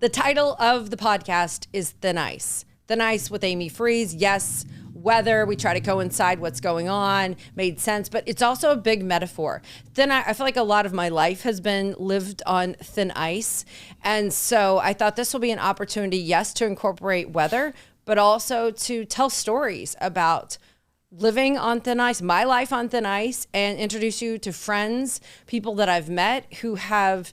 The title of the podcast is Thin Ice. Thin Ice with Amy Freeze. Yes, weather. We try to coincide what's going on. Made sense, but it's also a big metaphor. I feel like a lot of my life has been lived on thin ice. And so I thought this will be an opportunity, yes, to incorporate weather, but also to tell stories about living on thin ice, my life on thin ice, and introduce you to friends, people that I've met who have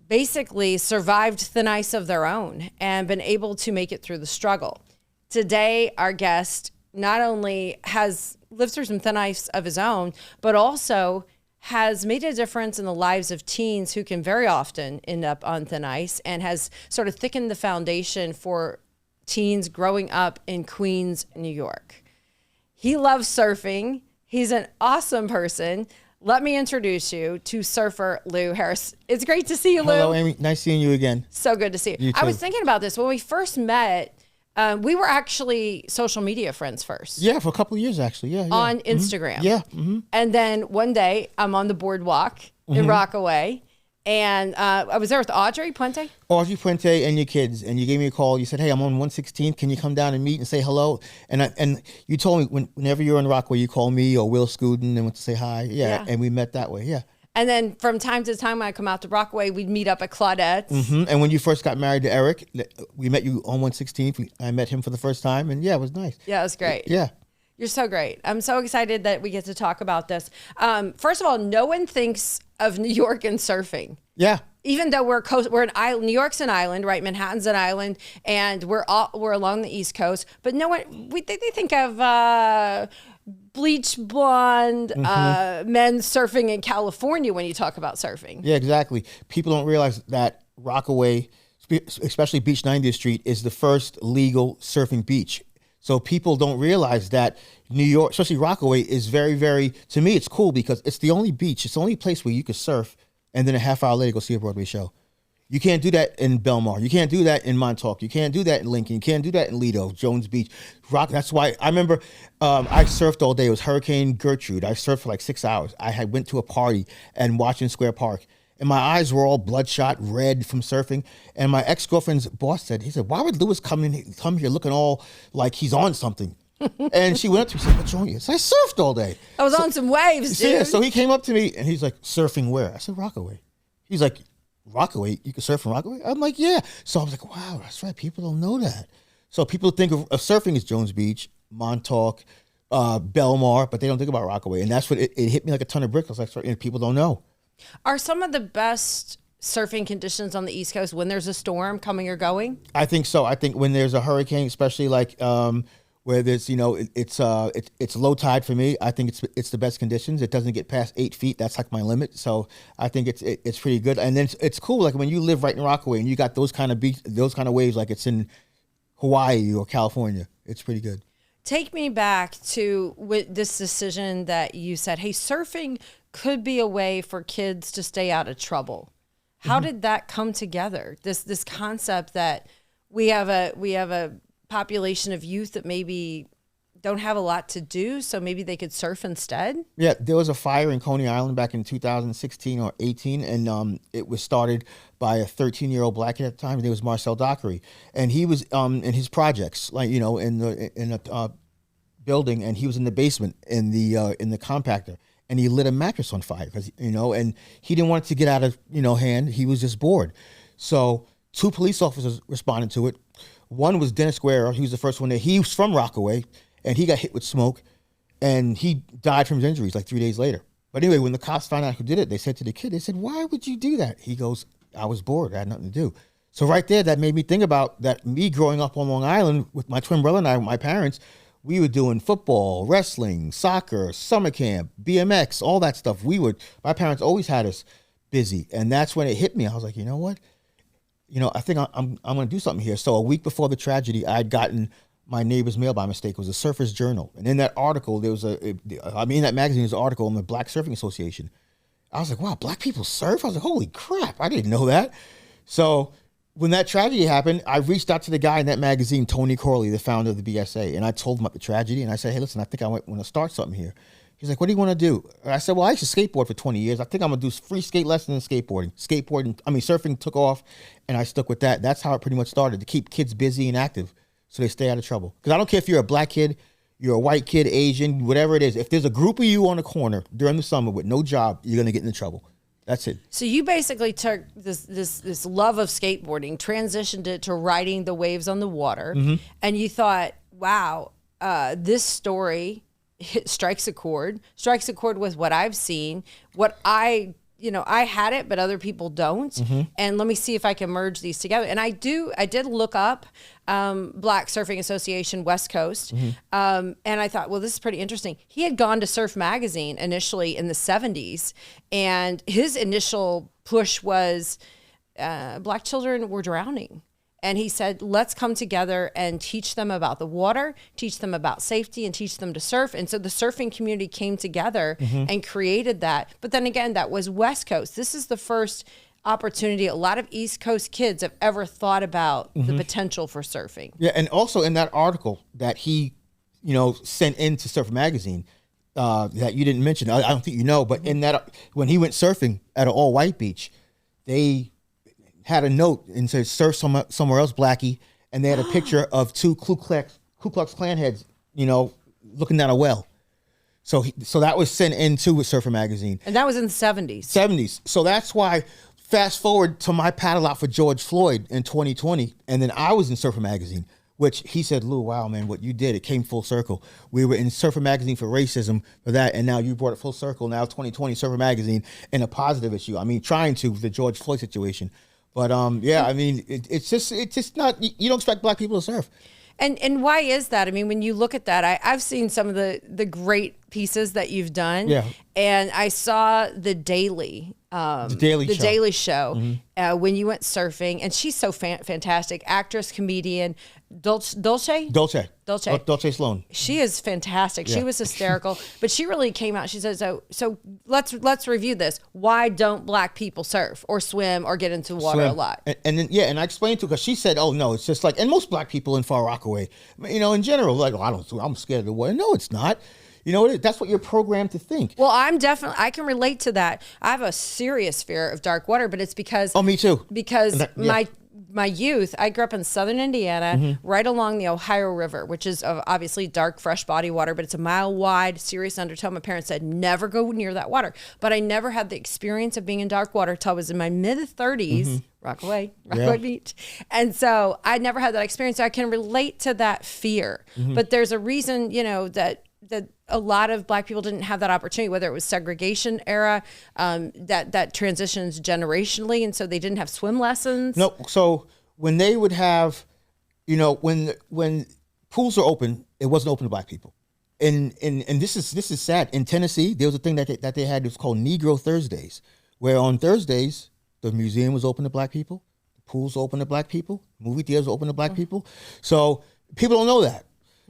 basically survived thin ice of their own and been able to make it through the struggle. Today, our guest not only has lived through some thin ice of his own, but also has made a difference in the lives of teens who can very often end up on thin ice, and has sort of thickened the foundation for teens growing up in Queens, New York. He loves surfing. He's an awesome person. Let me introduce you to surfer Lou Harris. It's great to see you, Lou. Hello, Amy. Nice seeing you again. So good to see you. You too. I was thinking about this. When we first met, we were actually social media friends first. Yeah, for a couple of years, actually. Yeah. On Instagram. Yeah. And then one day, I'm on the boardwalk in Rockaway, and I was there with Audrey Puente. Audrey Puente and your kids, and you gave me a call. You said, "Hey, I'm on 116. Can you come down and meet and say hello?" And you told me whenever you're in Rockaway, you call me or Will Scudden and went to say hi. Yeah, and we met that way. Yeah. And then from time to time, when I come out to Rockaway, we'd meet up at Claudette's. And when you first got married to Eric, we met you on 116th. I met him for the first time, and yeah, it was nice. Yeah, it was great. Yeah. You're so great. I'm so excited that we get to talk about this. First of all, no one thinks of New York and surfing. Yeah. Even though we're an island, New York's an island, right? Manhattan's an island, and we're along the East Coast. But no one, they think of bleach blonde men surfing in California when you talk about surfing. Yeah, exactly. People don't realize that Rockaway, especially Beach 90th Street, is the first legal surfing beach. So people don't realize that New York, especially Rockaway, is very, very, to me, it's cool because it's the only beach, it's the only place where you could surf and then a half hour later go see a Broadway show. You can't do that in Belmar. You can't do that in Montauk. You can't do that in Lincoln. You can't do that in Lido, Jones Beach. That's why I remember I surfed all day. It was Hurricane Gertrude. I surfed for like 6 hours. I went to a party and Washington Square Park. And my eyes were all bloodshot, red from surfing. And my ex-girlfriend's boss said, why would Lewis come here looking all like he's on something? And she went up to me and said, "What's wrong with you?" I said, "I surfed all day." I was on some waves, dude. Yeah, so he came up to me and he's like, "Surfing where?" I said, "Rockaway." He's like, "Rockaway? You can surf in Rockaway?" I'm like, "Yeah." So I was like, wow, that's right. People don't know that. So people think of surfing as Jones Beach, Montauk, Belmar, but they don't think about Rockaway. And that's what it hit me like a ton of bricks. I was like, people don't know. Are some of the best surfing conditions on the East Coast when there's a storm coming or going? I think so. I think when there's a hurricane, especially like where there's, it's low tide for me. I think it's the best conditions. It doesn't get past 8 feet. That's like my limit. So I think it's pretty good. And then it's cool. Like when you live right in Rockaway and you got those kind of waves, like it's in Hawaii or California. It's pretty good. Take me back to this decision that you said, hey, surfing could be a way for kids to stay out of trouble. How did that come together? This concept that we have a population of youth that maybe don't have a lot to do, so maybe they could surf instead? Yeah, there was a fire in Coney Island back in 2016 or 18, and it was started by a 13-year-old black kid at the time. His name was Marcel Dockery, and he was in his projects, like in a building, and he was in the basement in the compactor, and he lit a mattress on fire because and he didn't want it to get out of hand. He was just bored, so 2 police officers responded to it. One was Dennis Guerra. He was the first one there. He was from Rockaway, and he got hit with smoke, and he died from his injuries like 3 days later. But anyway, when the cops found out who did it, they said to the kid, they said, "Why would you do that?" He goes, "I was bored. I had nothing to do." So right there, that made me think about that. Me growing up on Long Island with my twin brother and I, with my parents, we were doing football, wrestling, soccer, summer camp, BMX, all that stuff. My parents always had us busy, and that's when it hit me. I was like, you know what? I think I'm going to do something here. So a week before the tragedy, I had gotten my neighbor's mail by mistake. It was a Surfer's Journal. And in that article, in that magazine, there's an article on the Black Surfing Association. I was like, wow, black people surf? I was like, holy crap, I didn't know that. So when that tragedy happened, I reached out to the guy in that magazine, Tony Corley, the founder of the BSA, and I told him about the tragedy. And I said, hey, listen, I think I want to start something here. He's like, what do you want to do? I said, well, I used to skateboard for 20 years. I think I'm going to do free skate lessons and skateboarding. Surfing took off, and I stuck with that. That's how it pretty much started, to keep kids busy and active so they stay out of trouble. Because I don't care if you're a black kid, you're a white kid, Asian, whatever it is. If there's a group of you on the corner during the summer with no job, you're going to get into trouble. That's it. So you basically took this love of skateboarding, transitioned it to riding the waves on the water, and you thought, wow, this story strikes a chord with what I've seen, what I had it, but other people don't. And let me see if I can merge these together. And I did look up Black Surfing Association West Coast. And I thought, well, this is pretty interesting. He had gone to Surf Magazine initially in the 70s. And his initial push was Black children were drowning. And he said, let's come together and teach them about the water, teach them about safety, and teach them to surf. And so the surfing community came together and created that. But then again, that was West Coast. This is the first opportunity a lot of East Coast kids have ever thought about the potential for surfing. Yeah, and also in that article that he, sent into Surf Magazine, that you didn't mention, I don't think you know, but in that, when he went surfing at an all-white beach, they had a note and said, surf somewhere else, Blackie. And they had a picture of two Ku Klux Klan heads, looking down a well. So that was sent into Surfer Magazine. And that was in the 70s. 70s. So that's why, fast forward to my paddle out for George Floyd in 2020. And then I was in Surfer Magazine, which he said, Lou, wow, man, what you did, it came full circle. We were in Surfer Magazine for racism for that, and now you brought it full circle. Now 2020 Surfer Magazine in a positive issue. I mean, trying to, the George Floyd situation. But yeah, I mean, it's just not, you don't expect Black people to surf. And why is that? I mean, when you look at that, I've seen some of the great pieces that you've done. Yeah. And I saw the Daily Show when you went surfing, and she's so fantastic, actress, comedian, Dulce Sloan. She is fantastic. Yeah. She was hysterical, but she really came out. She said, so let's review this. Why don't Black people surf or swim or get into water a lot? And then, and I explained to her, because she said, oh no, it's just like, and most Black people in Far Rockaway, in general, like, oh, I'm scared of the water. No, it's not. That's what you're programmed to think. Well, I can relate to that. I have a serious fear of dark water, but it's because... Oh, me too. Because my youth, I grew up in southern Indiana, right along the Ohio River, which is obviously dark, fresh body water, but it's a mile wide, serious undertow. My parents said, never go near that water. But I never had the experience of being in dark water until I was in my mid-30s, Rockaway Beach. And so I never had that experience. So I can relate to that fear. But there's a reason, that a lot of Black people didn't have that opportunity, whether it was segregation era, that transitions generationally, and so they didn't have swim lessons. No, so when they would have, when pools are open, it wasn't open to Black people. And this is sad. In Tennessee, there was a thing that they had. It was called Negro Thursdays, where on Thursdays the museum was open to Black people, the pools were open to Black people, movie theaters were open to Black people. So people don't know that.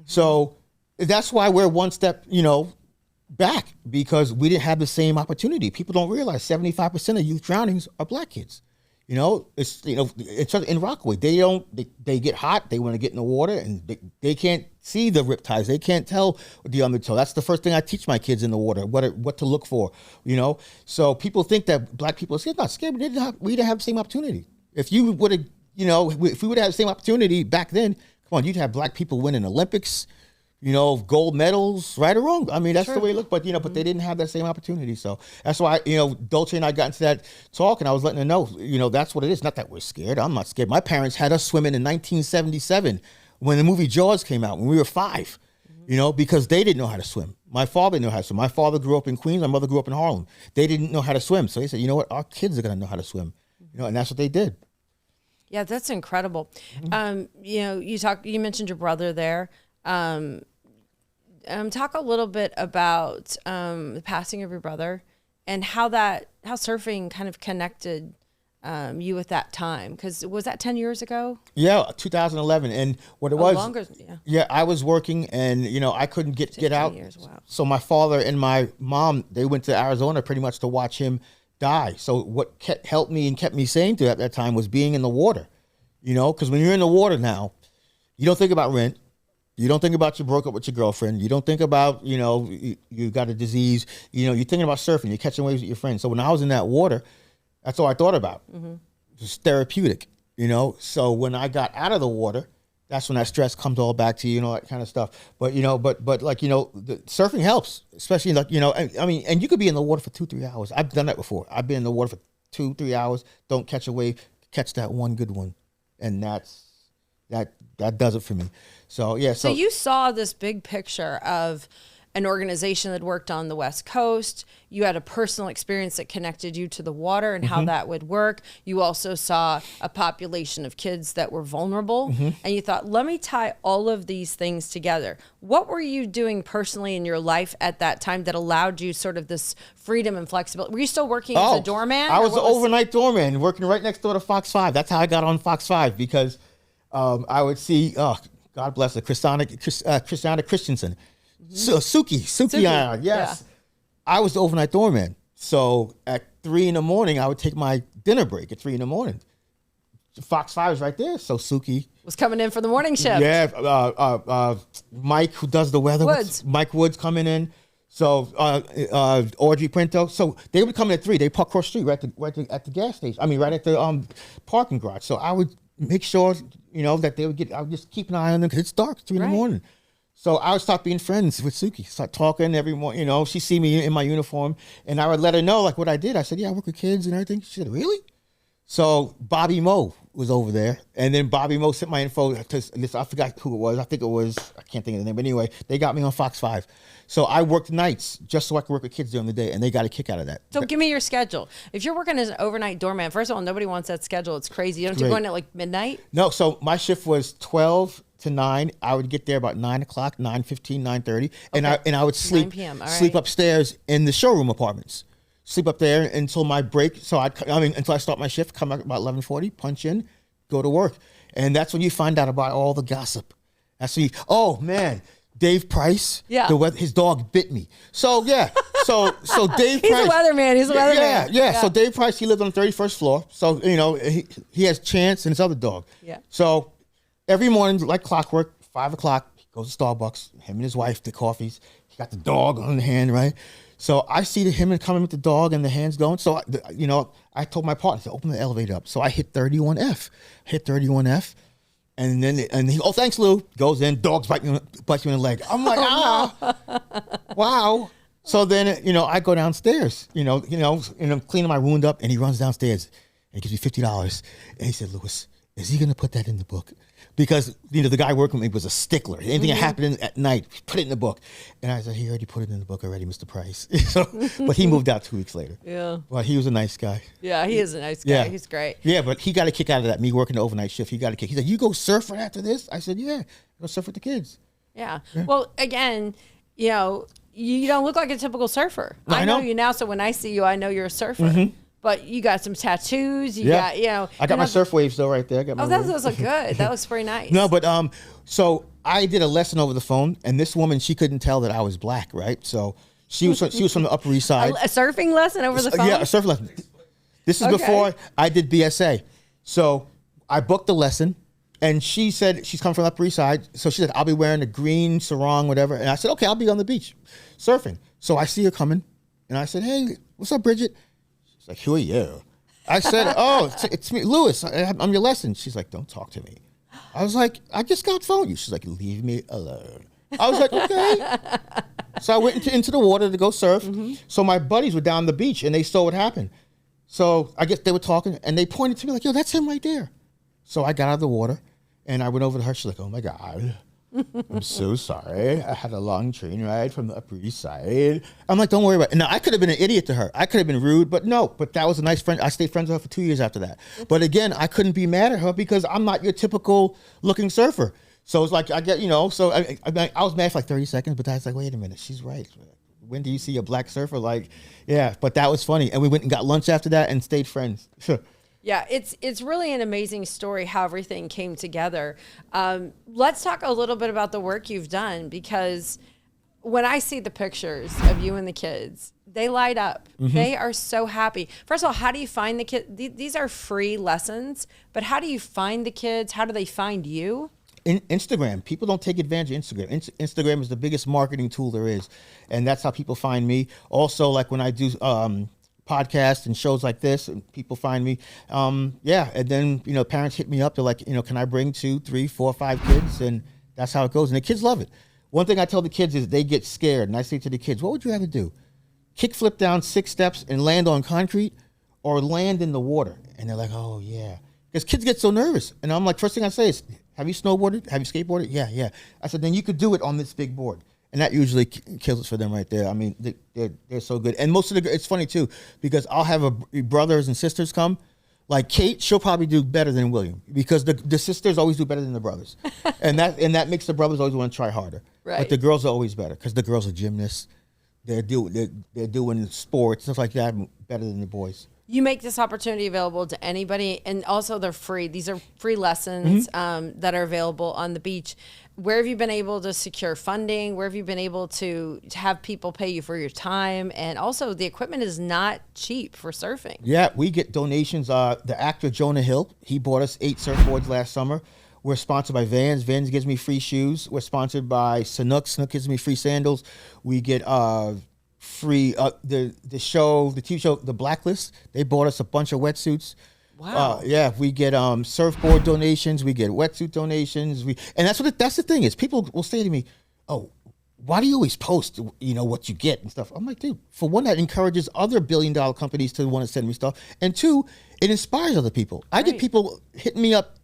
So that's why we're one step, back, because we didn't have the same opportunity. People don't realize 75% of youth drownings are Black kids. It's in Rockaway. They get hot. They want to get in the water, and they can't see the rip ties. They can't tell the undertow. That's the first thing I teach my kids in the water, what to look for. So people think that Black people are scared. Not scared. We didn't have the same opportunity. If you would have, if we would have had the same opportunity back then, come on, you'd have Black people winning Olympics, gold medals, right or wrong. I mean, that's the way it looked, but, but they didn't have that same opportunity. So that's why, Dolce and I got into that talk, and I was letting her know, that's what it is. Not that we're scared. I'm not scared. My parents had us swimming in 1977 when the movie Jaws came out, when we were 5, because they didn't know how to swim. My father didn't know how to swim. My father grew up in Queens. My mother grew up in Harlem. They didn't know how to swim. So they said, you know what? Our kids are going to know how to swim, and that's what they did. Yeah, that's incredible. You mentioned your brother there. Talk a little bit about the passing of your brother and how surfing kind of connected you at that time. Because was that 10 years ago? Yeah, 2011. And what it was, longer, I was working, and I couldn't get out. Years, wow. So my father and my mom, they went to Arizona pretty much to watch him die. So what helped me and kept me sane through at that time was being in the water. Because when you're in the water now, you don't think about rent. You don't think about you broke up with your girlfriend. You don't think about, you got a disease. You're thinking about surfing. You're catching waves with your friends. So when I was in that water, that's all I thought about. It was therapeutic, So when I got out of the water, that's when that stress comes all back to you, that kind of stuff. But, the surfing helps, especially and you could be in the water for 2-3 hours. I've done that before. I've been in the water for 2-3 hours, don't catch a wave, catch that one good one. And that does it for me. So, yeah. So you saw this big picture of an organization that worked on the West Coast. You had a personal experience that connected you to the water and how that would work. You also saw a population of kids that were vulnerable. And you thought, let me tie all of these things together. What were you doing personally in your life at that time that allowed you sort of this freedom and flexibility? Were you still working as a doorman? I was an overnight doorman working right next door to Fox 5. That's how I got on Fox 5 because I would see, God bless her, Christiana Christensen. So Suki, yes. Yeah. I was the overnight doorman. So at 3 a.m, I would take my dinner break at 3 a.m. Fox 5 is right there. So Suki was coming in for the morning shift. Yeah. Mike, who does the weather. Mike Woods coming in. So Audrey Pinto. So they would come in at 3. They park across the street right at the gas station. I mean, right at the parking garage. So I would make sure, that they would get, I would just keep an eye on them because it's dark, 3 a.m. So I would start being friends with Suki, start talking every morning. She'd see me in my uniform, and I would let her know like what I did. I said, yeah, I work with kids and everything. She said, really? So Bobby Moe was over there, and then Bobby Moe sent my info to, I forgot who it was. I can't think of the name, but anyway, they got me on Fox 5. So I worked nights just so I could work with kids during the day, and they got a kick out of that. So give me your schedule. If you're working as an overnight doorman, first of all, nobody wants that schedule. It's crazy. You don't have to go in at like midnight? No, so my shift was 12 to 9. I would get there about 9 o'clock, 9:15, 9:30, and I would sleep 9 p.m. All sleep right. upstairs in the showroom apartments. Sleep up there until my break. So until I start my shift, come back about 11:40, punch in, go to work, and that's when you find out about all the gossip. That's when oh man, Dave Price, his dog bit me. So yeah, so Dave Price, he's a weatherman. He's a weatherman. Yeah. So Dave Price, he lived on the 31st floor. So he has Chance and his other dog. Yeah. So every morning, like clockwork, 5 o'clock, he goes to Starbucks. Him and his wife, the coffees. He got the dog on the hand, right? So I see him coming with the dog and the hands going. So I told my partner to open the elevator up. So I hit 31F. And then he, oh, thanks, Lou. Goes in, dogs bite you in the leg. I'm like, wow. So then, I go downstairs, and I'm cleaning my wound up, and he runs downstairs and he gives me $50. And he said, Louis, is he going to put that in the book? Because, the guy working with me was a stickler. Anything that happened at night, put it in the book. And I said, he already put it in the book already, Mr. Price. But he moved out 2 weeks later. Yeah. Well, he was a nice guy. Yeah, he is a nice guy. Yeah. He's great. Yeah, but he got a kick out of that, me working the overnight shift. He got a kick. He said, you go surfing after this? I said, yeah, go surf with the kids. Yeah. Well, again, you don't look like a typical surfer. I know you now, so when I see you, I know you're a surfer. But you got some tattoos. You got, I got my surf waves though right there. I got my those look good. That looks very nice. No, but so I did a lesson over the phone, and this woman, she couldn't tell that I was black, right? So she was from the Upper East Side. A surfing lesson over the phone? Yeah, a surf lesson. This is before I did BSA. So I booked the lesson, and she said she's coming from the Upper East Side. So she said, I'll be wearing a green sarong, whatever. And I said, okay, I'll be on the beach surfing. So I see her coming, and I said, hey, what's up, Bridget? She's like, who are you? I said, oh, it's me, Louis. I'm your lesson. She's like, don't talk to me. I was like, I just got phone you. She's like, leave me alone. I was like, okay. So I went into the water to go surf. So my buddies were down the beach, and they saw what happened. So I guess they were talking, and they pointed to me like, yo, that's him right there. So I got out of the water, and I went over to her. She's like, oh, my God. I'm so sorry. I had a long train ride from the Upper East Side. I'm like, don't worry about it. Now, I could have been an idiot to her. I could have been rude, but no. But that was a nice friend. I stayed friends with her for 2 years after that. But again, I couldn't be mad at her because I'm not your typical looking surfer. So it's like, I get, so I was mad for like 30 seconds, but I was like, wait a minute, she's right. When do you see a black surfer? Like, yeah, but that was funny. And we went and got lunch after that and stayed friends. Yeah, it's really an amazing story how everything came together. Let's talk a little bit about the work you've done, because when I see the pictures of you and the kids, they light up. They are so happy. First of all, how do you find the kids? These are free lessons, but how do you find the kids? How do they find you? Instagram. People don't take advantage of Instagram. Instagram is the biggest marketing tool there is, and that's how people find me. Also, like when I do podcasts and shows like this, and people find me. Yeah, and then parents hit me up. They're like, can I bring 2, 3, 4, 5 kids? And that's how it goes. And the kids love it. One thing I tell the kids is they get scared, and I say to the kids, "What would you rather do? Kickflip down 6 steps and land on concrete, or land in the water?" And they're like, "Oh yeah," because kids get so nervous. And I'm like, first thing I say is, "Have you snowboarded? Have you skateboarded?" Yeah. I said, "Then you could do it on this big board." And that usually kills it for them right there. I mean, they're so good. And most of it's funny too, because I'll have brothers and sisters come. Like Kate, she'll probably do better than William, because the sisters always do better than the brothers, and that makes the brothers always want to try harder. Right. But the girls are always better, because the girls are gymnasts. They're doing sports, stuff like that, better than the boys. You make this opportunity available to anybody, and also they're free. These are free lessons that are available on the beach. Where have you been able to secure funding? Where have you been able to have people pay you for your time? And also, the equipment is not cheap for surfing. Yeah, we get donations. The actor Jonah Hill, he bought us 8 surfboards last summer. We're sponsored by Vans. Vans gives me free shoes. We're sponsored by Sanuk. Sanuk gives me free sandals. We get free the TV show The Blacklist. They bought us a bunch of wetsuits. Wow. Yeah, we get surfboard donations. We get wetsuit donations. And that's the thing is, people will say to me, "Oh, why do you always post what you get and stuff?" I'm like, dude, for one, that encourages other billion-dollar companies to want to send me stuff, and 2, it inspires other people. I get people hitting me up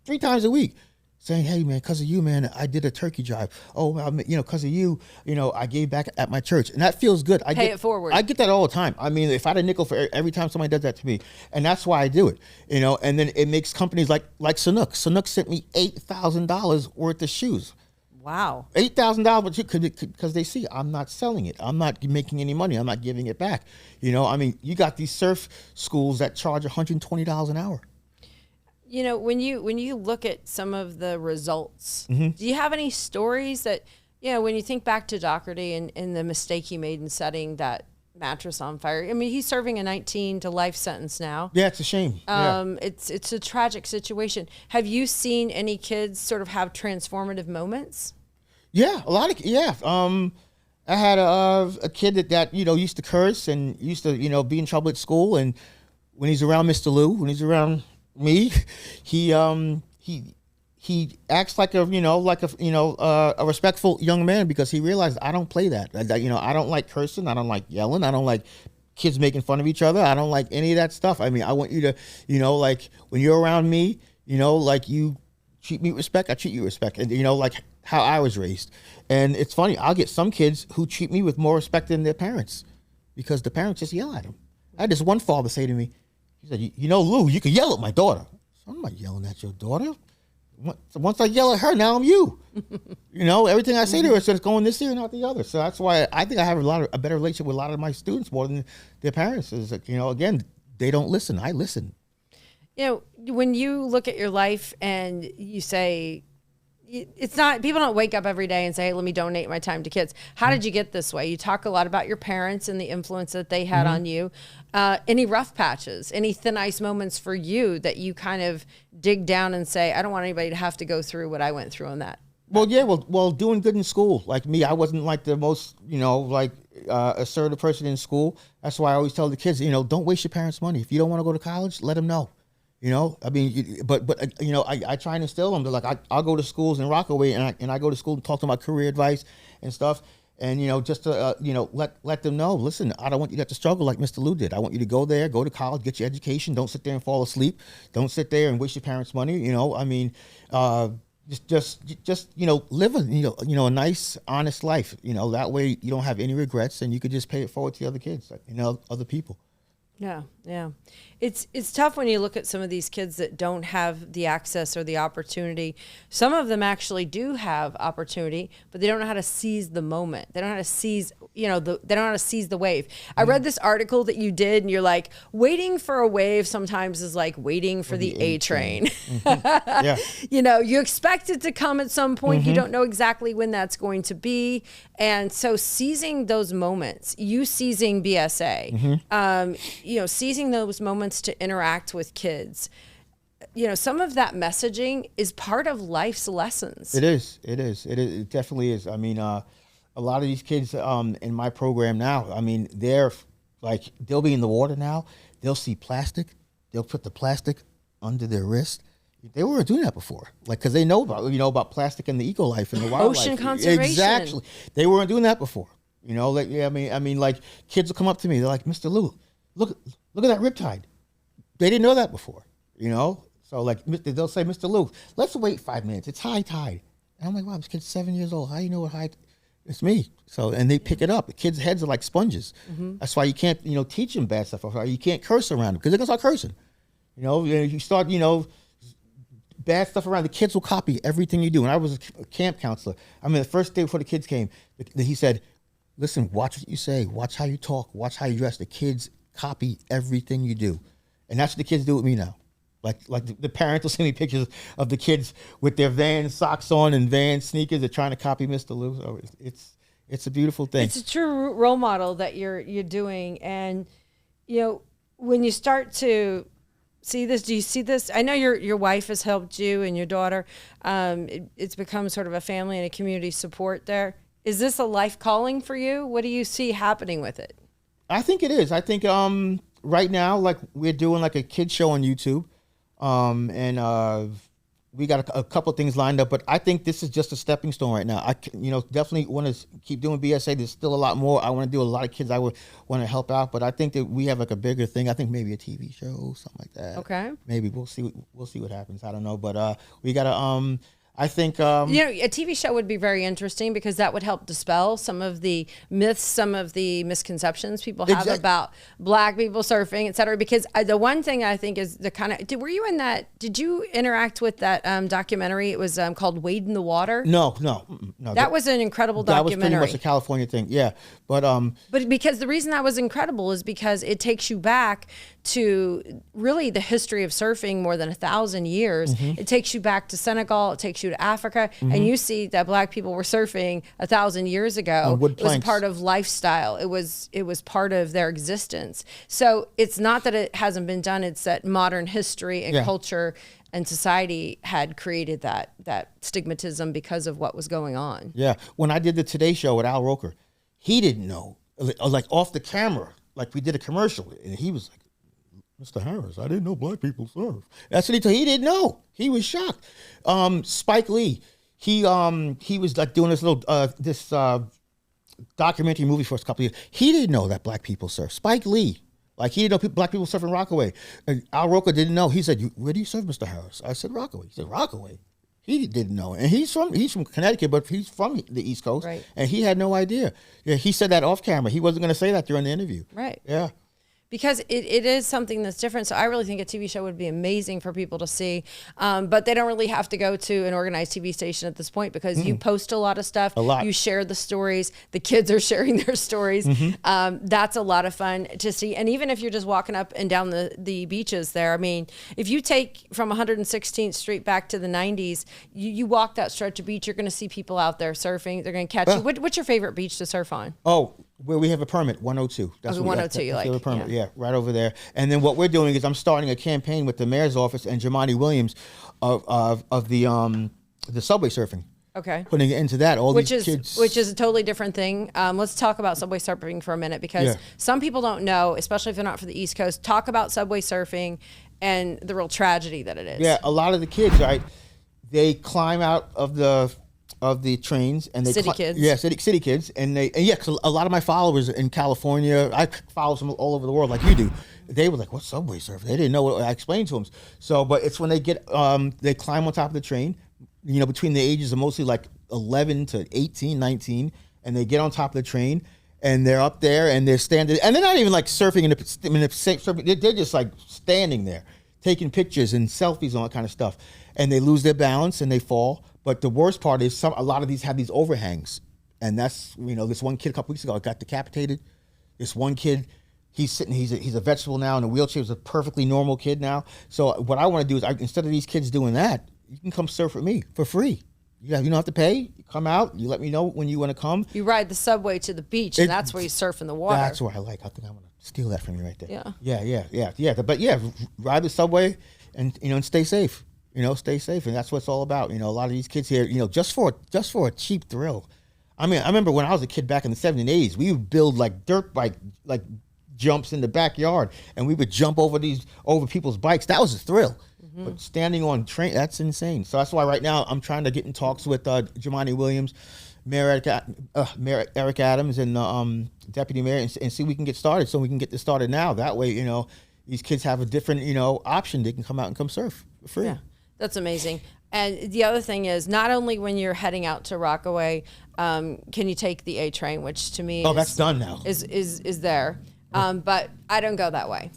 3 times a week saying, "Hey man, because of you, man, I did a turkey drive. Oh, because of you, I gave back at my church," and that feels good. Pay it forward. I get that all the time. I mean, if I had a nickel for every time somebody does that to me, and that's why I do it. And then it makes companies like Sanuk. Sanuk sent me $8,000 worth of shoes. Wow. $8,000 because they see I'm not selling it. I'm not making any money. I'm not giving it back. I mean, you got these surf schools that charge $120 an hour. When you look at some of the results, do you have any stories that, when you think back to Doherty and the mistake he made in setting that mattress on fire? I mean, he's serving a 19 to life sentence now. Yeah, it's a shame. It's a tragic situation. Have you seen any kids sort of have transformative moments? Yeah, a lot of, yeah. I had a kid that used to curse and used to, be in trouble at school. And when he's around Mr. Lou, when he's around me, he acts like a respectful young man, because he realized I don't play that. I don't like cursing. I don't like yelling. I don't like kids making fun of each other. I don't like any of that stuff. I mean, I want you to, like when you're around me, like you treat me with respect, I treat you with respect. And like how I was raised. And it's funny, I'll get some kids who treat me with more respect than their parents, because the parents just yell at them. I had this one father say to me, he said, "Lou, you can yell at my daughter." So I'm not yelling at your daughter. Once I yell at her, now I'm you. Everything I say to her is just going this ear, not the other. So that's why I think I have a better relationship with a lot of my students more than their parents. Is that, again, they don't listen. I listen. When you look at your life and you say, it's not, people don't wake up every day and say, "Hey, let me donate my time to kids." How did you get this way? You talk a lot about your parents and the influence that they had on you. Any rough patches, any thin ice moments for you that you kind of dig down and say, "I don't want anybody to have to go through what I went through on that"? Well, yeah, well, doing good in school. Like me, I wasn't like the most, assertive person in school. That's why I always tell the kids, don't waste your parents' money. If you don't want to go to college, let them know. I mean, but I try and instill them. They're like, I'll go to schools in Rockaway, and I go to school and talk to them about career advice and stuff. And, just to, let them know, listen, I don't want you to have to struggle like Mr. Lou did. I want you to go there, go to college, get your education. Don't sit there and fall asleep. Don't sit there and waste your parents' money. I mean, just live a nice, honest life. That way you don't have any regrets, and you could just pay it forward to the other kids, other people. Yeah. It's tough when you look at some of these kids that don't have the access or the opportunity. Some of them actually do have opportunity, but they don't know how to seize the moment. They don't know how to seize, they don't know how to seize the wave. I read this article that you did, and you're like, waiting for a wave sometimes is like waiting for the A train. Yeah. You expect it to come at some point. You don't know exactly when that's going to be. And so seizing those moments, you seizing BSA, seizing those moments to interact with kids. some of that messaging is part of life's lessons. It is. It definitely is. I mean, a lot of these kids in my program now, I mean, they're like, they'll be in the water now. They'll see plastic. They'll put the plastic under their wrist. They weren't doing that before, like, because they know about plastic and the eco life and the wildlife. Ocean conservation. Exactly. They weren't doing that before. Like, I mean, like, kids will come up to me. They're like, Mr. Lou, look at that riptide. They didn't know that before. So like, they'll say, Mr. Lou, let's wait 5 minutes. It's high tide. And I'm like, wow, this kid's 7 years old. How do you know what high? It's me. So, and they pick it up. The kids' heads are like sponges. Mm-hmm. That's why you can't, teach them bad stuff. You can't curse around them because they're gonna start cursing. You start, bad stuff around. The kids will copy everything you do. And I was a camp counselor. I mean, the first day before the kids came, he said, listen, watch what you say. Watch how you talk. Watch how you dress. The kids copy everything you do. And that's what the kids do with me now. Like the parents will send me pictures of the kids with their Van socks on and Van sneakers. They're trying to copy Mr. Lou. So it's a beautiful thing. It's a true role model that you're doing. And, when you start to see this, do you see this? I know your wife has helped you and your daughter. It's become sort of a family and a community support there. Is this a life calling for you? What do you see happening with it? I think it is. I think right now, like, we're doing like a kid show on YouTube. And we got a couple of things lined up, but I think this is just a stepping stone right now. I definitely want to keep doing BSA. There's still a lot more I want to do. A lot of kids I would want to help out, but I think that we have like a bigger thing. I think maybe a TV show, something like that. Okay. Maybe we'll see what happens. I don't know, but we got to I think a TV show would be very interesting because that would help dispel some of the myths, some of the misconceptions people have about Black people surfing, et cetera. Because the one thing I think is the kind of, were you in that? Did you interact with that documentary? It was called Wade in the Water. No. That was an incredible documentary. That was pretty much a California thing, yeah. But because the reason that was incredible is because it takes you back to really the history of surfing more than 1,000 years. Mm-hmm. It takes you back to Senegal. It takes you to Africa, mm-hmm. and you see that Black people were surfing 1,000 years ago. It was part of lifestyle. It was part of their existence. So it's not that it hasn't been done. It's that modern history and culture and society had created that stigmatism because of what was going on. Yeah. When I did the Today Show with Al Roker, he didn't know, like off the camera, like we did a commercial, and he was like, Mr. Harris, I didn't know Black people surf. That's what he told. He didn't know. He was shocked. Spike Lee, he was like doing this little documentary movie for us a couple of years. He didn't know that Black people surf. Spike Lee, like, he didn't know Black people surf in Rockaway. And Al Roker didn't know. He said, "Where do you surf, Mr. Harris?" I said, "Rockaway." He said, "Rockaway." He didn't know, and he's from Connecticut, but he's from the East Coast, right. And he had no idea. Yeah, he said that off camera. He wasn't going to say that during the interview. Right. Yeah. Because it is something that's different. So I really think a TV show would be amazing for people to see. But they don't really have to go to an organized TV station at this point because you post a lot of stuff. A lot. You share the stories. The kids are sharing their stories. Mm-hmm. That's a lot of fun to see. And even if you're just walking up and down the beaches there, I mean, if you take from 116th Street back to the 90s, you walk that stretch of beach, you're going to see people out there surfing. They're going to catch you. What's your favorite beach to surf on? Oh, where we have a permit, 102. That's 102 you like. A permit, yeah, right over there. And then what we're doing is I'm starting a campaign with the mayor's office and Jamani Williams of the subway surfing. Okay. Putting it into that. Which is a totally different thing. Let's talk about subway surfing for a minute because some people don't know, especially if they're not from the East Coast, talk about subway surfing and the real tragedy that it is. Yeah, a lot of the kids, right, they climb out of the trains and they city kids. Yeah, city kids, and because a lot of my followers in California, I follow some all over the world like you do. They were like, "What's subway surfing?" They didn't know what I explained to them. So, but it's when they get they climb on top of the train, between the ages of mostly like 11 to 18, 19, and they get on top of the train and they're up there and they're standing, and they're not even like surfing in the surfing. They're just like standing there, taking pictures and selfies and all that kind of stuff, and they lose their balance and they fall. But the worst part is a lot of these have these overhangs. And that's, this one kid a couple weeks ago got decapitated. This one kid, he's a vegetable now in a wheelchair. He's a perfectly normal kid now. So what I want to do is, instead of these kids doing that, you can come surf with me for free. You don't have to pay. You come out. You let me know when you want to come. You ride the subway to the beach, and that's where you surf in the water. That's what I like. I think I'm going to steal that from you right there. Yeah. Yeah. But yeah, ride the subway. and and stay safe. Stay safe, and that's what it's all about. A lot of these kids here, just for a cheap thrill. I mean, I remember when I was a kid back in the 70s and 80s, we would build like dirt bike like jumps in the backyard, and we would jump over people's bikes. That was a thrill. But standing on train, that's insane. So that's why right now I'm trying to get in talks with Jumaane Williams, Mayor Eric Adams, and Deputy Mayor, and see if we can get started. So we can get this started now. That way, these kids have a different option. They can come out and come surf for free. Yeah, that's amazing. And the other thing is, not only when you're heading out to Rockaway, can you take the A train, which to me that's done now. Is there. But I don't go that way.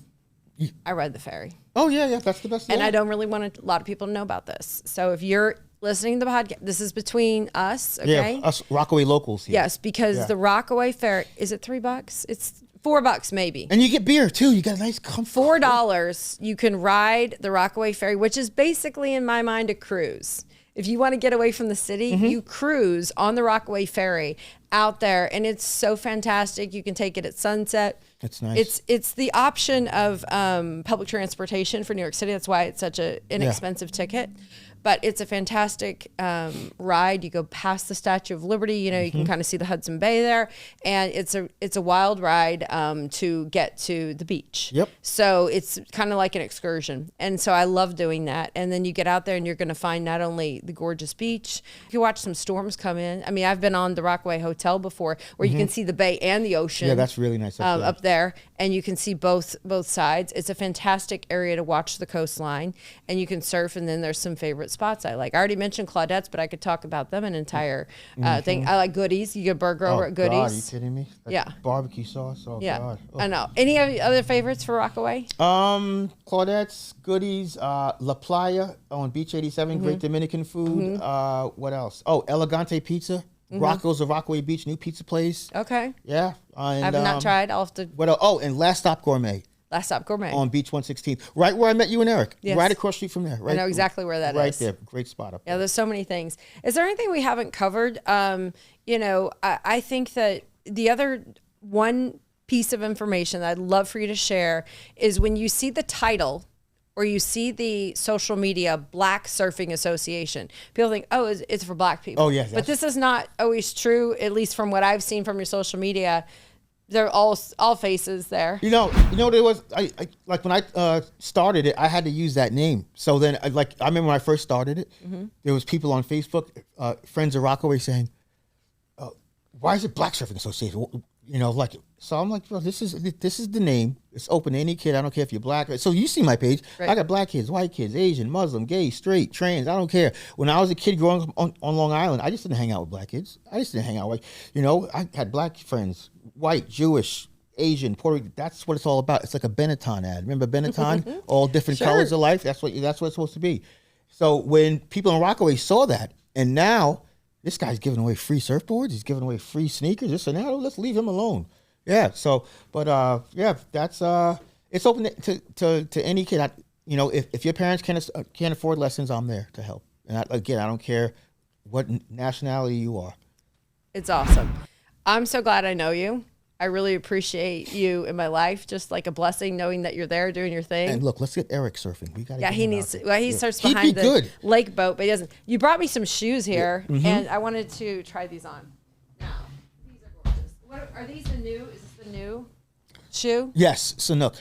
I ride the ferry. Oh, yeah, that's the best. And I don't really want a lot of people to know about this. So if you're listening to the podcast, this is between us, okay? Yeah, us Rockaway locals here. Yes, because the Rockaway ferry, is it $3? It's $4 maybe. And you get beer, too. You got a nice comfort. $4, you can ride the Rockaway ferry, which is basically, in my mind, a cruise. If you want to get away from the city, you cruise on the Rockaway ferry out there, and it's so fantastic. You can take it at sunset. It's nice. It's the option of public transportation for New York City. That's why it's such an inexpensive ticket. But it's a fantastic ride. You go past the Statue of Liberty. You can kind of see the Hudson Bay there, and it's a wild ride to get to the beach. Yep. So it's kind of like an excursion, and so I love doing that. And then you get out there, and you're going to find not only the gorgeous beach. You watch some storms come in. I mean, I've been on the Rockaway Hotel before, where you can see the bay and the ocean. Yeah, that's really nice up there, and you can see both sides. It's a fantastic area to watch the coastline, and you can surf. And then there's some favorite spots I like. I already mentioned Claudette's, but I could talk about them an entire thing. I like Goodies. You get a burger over at Goodies. God, are you kidding me? Yeah. Barbecue sauce. Oh, yeah. God. Oh. I know. Any other favorites for Rockaway? Claudette's, Goodies, La Playa on Beach 87, great Dominican food. What else? Oh, Elegante Pizza. Rocco's of Rockaway Beach, new pizza place. Okay. Yeah. And, I've not tried. I'll have to. What else? Oh, and Last Stop Gourmet. Last Stop Gourmet. On Beach 116. Right where I met you and Eric. Yes. Right across the street from there. Right, I know exactly where that is. Right there. Great spot up there. Yeah, there's so many things. Is there anything we haven't covered? I think that the other one piece of information that I'd love for you to share is when you see the title or you see the social media Black Surfing Association, people think, oh, it's for Black people. Oh, yeah. But this is not always true, at least from what I've seen from your social media. They're all faces there. There was I like when I started it, I had to use that name. So then I remember when I first started it, there was people on Facebook, friends of Rockaway saying, "Why is it Black Surfing Association?" So I'm like, well, this is the name. It's open to any kid. I don't care if you're Black. So you see my page. Right. I got Black kids, white kids, Asian, Muslim, gay, straight, trans. I don't care. When I was a kid growing up on Long Island, I just didn't hang out with Black kids. I just didn't hang out with, I had Black friends, white, Jewish, Asian, Puerto Rican. That's what it's all about. It's like a Benetton ad. Remember Benetton? All different colors of life. That's what it's supposed to be. So when people in Rockaway saw that, and now this guy's giving away free surfboards, he's giving away free sneakers. This and that. Let's leave him alone. Yeah. So, but that's it's open to any kid. If your parents can't afford lessons, I'm there to help. And I don't care what nationality you are. It's awesome. I'm so glad I know you. I really appreciate you in my life. Just like a blessing knowing that you're there doing your thing. And look, let's get Eric surfing. We got. Yeah, he needs to. Well, he surfs behind the lake boat, but he doesn't. You brought me some shoes here, and I wanted to try these on. Now, these are gorgeous. Are these the new? Is this the new shoe? Yes, Sanuk.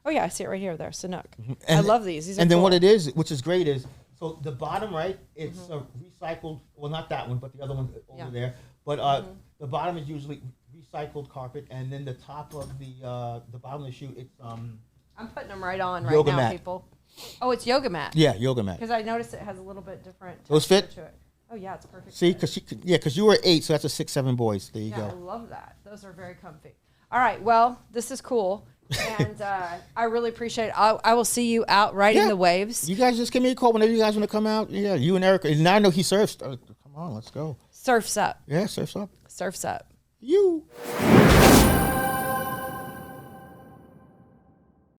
Oh yeah, I see it right here. There, Sanuk. I love these. These are and then cool. what it is, which is great, is so the bottom right, it's a recycled. Well, not that one, but the other one over there. But the bottom is usually recycled carpet, and then the top of the bottom of the shoe, it's I'm putting them right on right now, people. Oh, it's yoga mat. Yeah, yoga mat. Because I noticed it has a little bit different. Those fit? To it. Oh yeah, it's perfect. See, because you were 8, so that's a 6, 7 boys. There you go. I love that. Those are very comfy. All right, well, this is cool, and I really appreciate it. I will see you out riding the waves. You guys just give me a call whenever you guys want to come out. Yeah, you and Eric. And now I know he surfs. Come on, let's go. Surf's up. Yeah, surf's up. Surf's up. You.